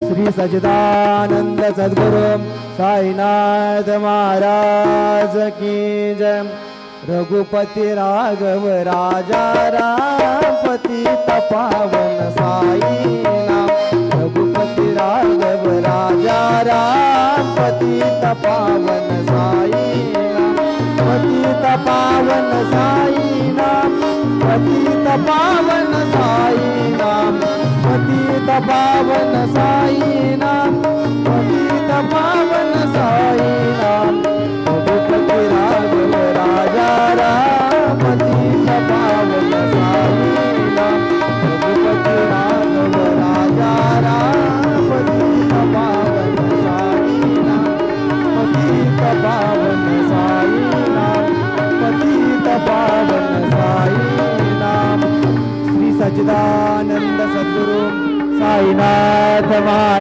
श्री सच्चिदानंद सद्गुरु साईनाथ महाराज की जय। रघुपति राघव राजा राम पतित पावन साई नाम। रघुपति राघव राजा राम पतित पावन साई नाम। पतित पावन साई नाम। पतित पावन साई नाम। पतित पावन साई नाम। पतित पावन साई नाम। रघुपति राघव राजा राम पतित पावन साई नाम। रघुपति राघव राजा राम पतित पावन साई नाम। पतित पावन साई नाम। पतित पावन साई नाम। श्री सच्चिदानंद सद्गुरु साईनाथ महाराज।